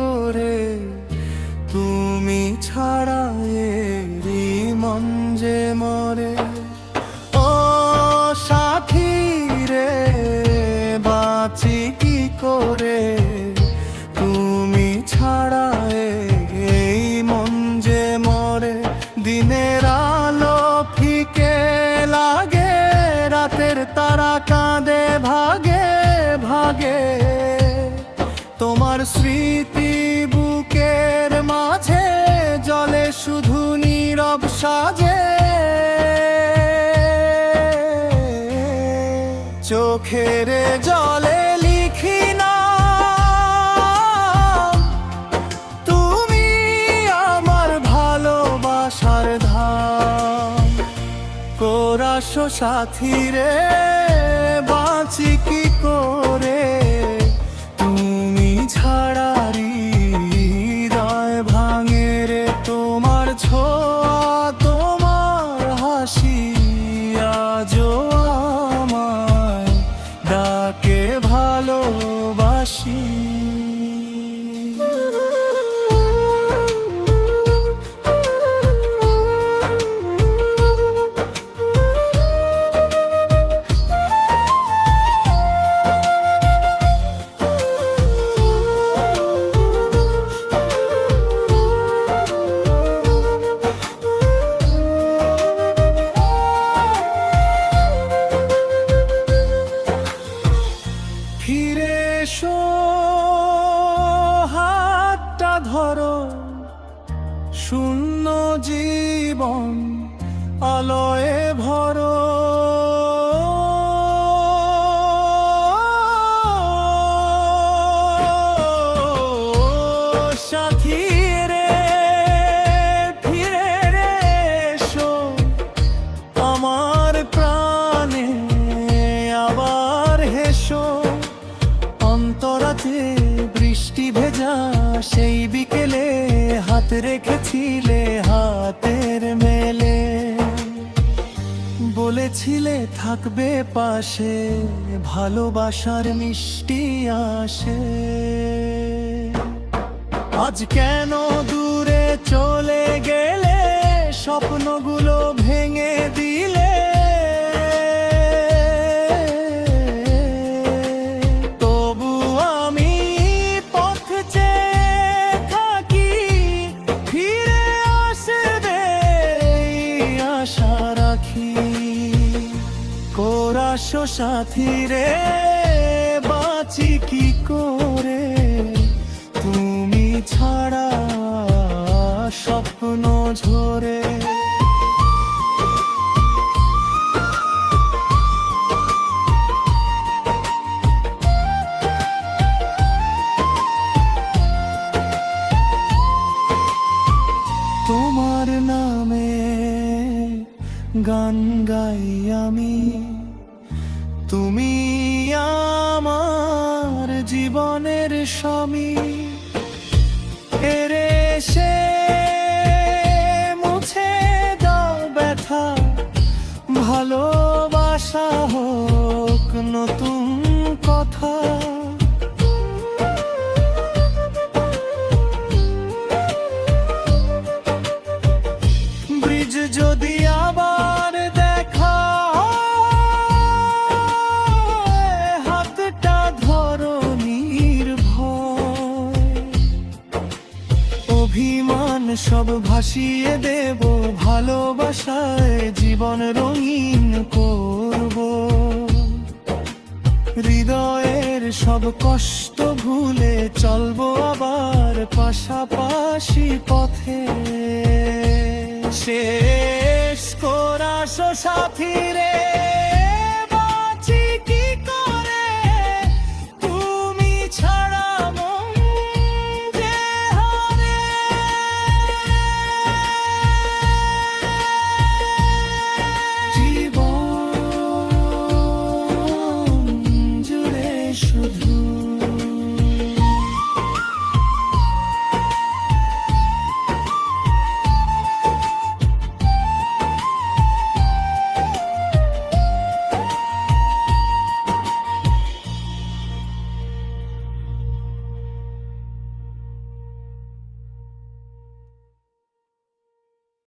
করে, তুমি ছাড়া এরই মন যে মরে। ও সাথী রে, বাঁচি কি করে, তুমি ছাড়া এই মন যে মরে। দিনের আলো ফিকে লাগে, রাতের তারা কাঁদে ভাগে ভাগে। তোমার স্মৃতি বুকের মাঝে জলে শুধু নীরব সাজে। চোখের জলে লিখি না তুমি আমার ভালোবাসার ধাম। কোরাসো সাথী রে, বাঁচি কি করে, তুমি ছাড়া হৃদয় ভাঙে রে। তোমার ছোঁয়া, তোমার হাসি আজও আমায় ডাকে ভালোবাসি। ফিরে এসো, হাতটা ধরো, শূন্য জীবন আলোয় ভরো। সাথী রে, ফিরে এসো আমার প্রাণে, আবার হেসো। অন্তরাতে বৃষ্টি ভেজা সেই বিকেলে হাত রেখেছিলে হাতের মেলে। বলেছিলে থাকবে পাশে, ভালোবাসার মিষ্টি আসে। আজ কেন দূরে চলে গেলে, স্বপ্নগুলো ভেঙে দিলে। কোরাসো সাথী রে, বাঁচি কি করে, তুমি ছাড়া স্বপ্ন ঝরে। তোমার নামে গান গাই আমি, তুমি আমার জীবনের স্বামী। এরে সে মুছে দাও ব্যথা, ভালোবাসা হোক নতুন কথা। ব্রিজ যদি আবার দেখা, হাতটা ধরো নির্ভয়। অভিমান সব ভাসিয়ে দেব, ভালোবাসায় জীবন রঙিন করব। হৃদয়ের সব কষ্ট ভুলে চলবো আবার পাশাপাশি পথে। শেষ কোরাসো সাথী রে।